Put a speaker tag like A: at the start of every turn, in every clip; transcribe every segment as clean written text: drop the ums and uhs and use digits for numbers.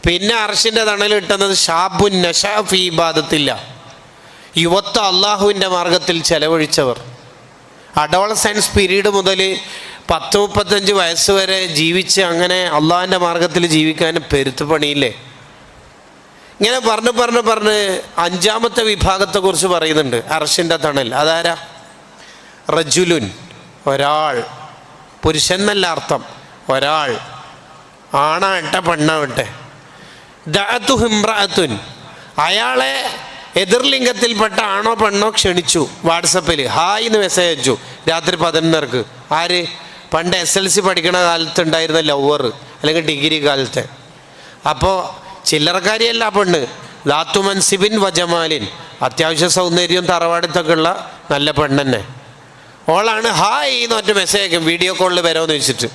A: പിന്നെ അർശിൻ്റെ തണൽ കിട്ടുന്നത് ഷാബുൻ നശഅ ഫീ ഇബാദത്തില്ല, യുവത്വം അള്ളാഹുവിൻ്റെ മാർഗത്തിൽ ചെലവഴിച്ചവർ. അഡോളസൻസ് പീരീഡ് മുതൽ 10-35 വയസ്സ് വരെ ജീവിച്ച് അങ്ങനെ അള്ളാഹിൻ്റെ മാർഗത്തിൽ ജീവിക്കാൻ പെരുത്ത് പണിയില്ലേ. ഇങ്ങനെ പറഞ്ഞ് അഞ്ചാമത്തെ വിഭാഗത്തെക്കുറിച്ച് പറയുന്നുണ്ട്. അർശിൻ്റെ തണൽ അതാരാ? റജുലുൻ, ഒരാൾ, പുരുഷൻ എന്നല്ല അർത്ഥം, ഒരാൾ, ആണാവട്ടെ പെണ്ണാവട്ടെ. ദഅതുഹു ഇംറഅത്തുൻ, അയാളെ എതിർലിംഗത്തിൽപ്പെട്ട ആണോ പെണ്ണോ ക്ഷണിച്ചു, വാട്സപ്പിൽ ഹായ് എന്ന് മെസ്സേജ് അയച്ചു രാത്രി 11:30. ആര്? പണ്ട് SLC പഠിക്കണ കാലത്ത് ഉണ്ടായിരുന്ന ലവർ, അല്ലെങ്കിൽ ഡിഗ്രി കാലത്തെ. അപ്പോൾ ചില്ലറക്കാരിയല്ല പെണ്ണ്, ദാത്തു മൻസിബിൻ വജമാലിൻ, അത്യാവശ്യം സൗന്ദര്യവും തറവാടത്തൊക്കെ ഉള്ള നല്ല പെണ്ണെന്നെ. ഓളാണ് ഹായ് എന്ന് മറ്റു മെസ്സേജ് അയക്കും, വീഡിയോ കോളിൽ വരാമെന്ന് വെച്ചിട്ട്.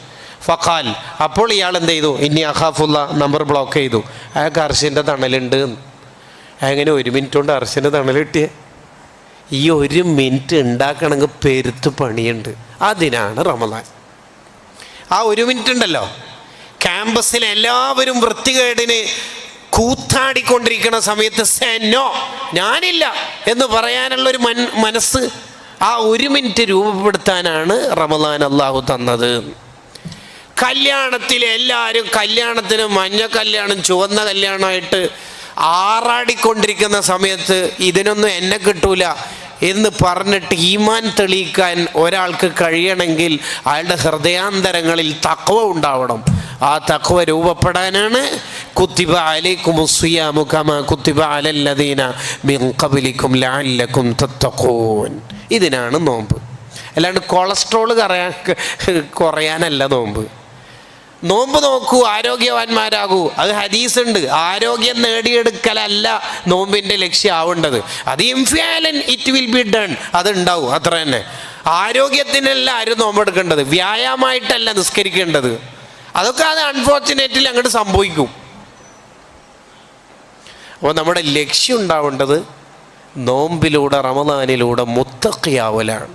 A: ഫഖാൽ, അപ്പോൾ ഇയാൾ എന്ത് ചെയ്തു? ഇനി അഖാഫുള്ള, നമ്പർ ബ്ലോക്ക് ചെയ്തു. അയാൾക്ക് അർശിൻ്റെ തണലുണ്ട്. അങ്ങനെ 1 മിനിറ്റ് കൊണ്ട് അർശിൻ്റെ തണൽ കിട്ടിയേ. ഈ 1 മിനിറ്റ് ഉണ്ടാക്കണമെങ്കിൽ പെരുത്ത് പണിയുണ്ട്. അതിനാണ് റമദാൻ. ആ 1 മിനിറ്റ് ഉണ്ടല്ലോ, ക്യാമ്പസിൽ എല്ലാവരും വൃത്തികേടിന് കൂത്താടിക്കൊണ്ടിരിക്കുന്ന സമയത്ത് സെന്നോ, ഞാനില്ല എന്ന് പറയാനുള്ളൊരു മനസ്സ്, ആ 1 മിനിറ്റ് രൂപപ്പെടുത്താനാണ് റമദാൻ അള്ളാഹു തന്നത്. കല്യാണത്തിൽ എല്ലാവരും കല്യാണത്തിന് മഞ്ഞ കല്യാണം ചുവന്ന കല്യാണമായിട്ട് ആറാടിക്കൊണ്ടിരിക്കുന്ന സമയത്ത് ഇതിനൊന്നും എന്നെ കിട്ടൂല എന്ന് പറഞ്ഞിട്ട് ഈമാൻ തെളിയിക്കാൻ ഒരാൾക്ക് കഴിയണമെങ്കിൽ അയാളുടെ ഹൃദയാന്തരങ്ങളിൽ തഖ്വ ഉണ്ടാവണം. ആ തഖ്വ രൂപപ്പെടാനാണ് കുത്തിബ അലൈക്കുമുസ് സിയാമു കമാ കുത്തിബ അലല്ലദീന മിൻ ഖബ്ലിക്കും ലഅല്ലക്കും തത്തഖൂൻ. ഇതിനാണ് നോമ്പ്. അല്ലാണ്ട് കൊളസ്ട്രോൾ കുറയാനല്ല നോമ്പ്. നോമ്പ് നോക്കൂ, ആരോഗ്യവാന്മാരാകൂ, അത് ഹദീസ് ഉണ്ട്. ആരോഗ്യം നേടിയെടുക്കലല്ല നോമ്പിൻ്റെ ലക്ഷ്യമാവേണ്ടത്. അത് ഇൻഫ്യാലൻ ഇറ്റ് വിൽ ബി ഡൺ, അതുണ്ടാവും, അത്ര തന്നെ. ആരോഗ്യത്തിനല്ല ആരും നോമ്പെടുക്കേണ്ടത്, വ്യായാമമായിട്ടല്ല നിസ്കരിക്കേണ്ടത്. അതൊക്കെ അത് അൺഫോർച്ചുനേറ്റ്ലി അങ്ങോട്ട് സംഭവിക്കും. അപ്പോൾ നമ്മുടെ ലക്ഷ്യം ഉണ്ടാവേണ്ടത് നോമ്പിലൂടെ, റമദാനിലൂടെ മുത്തഖിയാവലാണ്.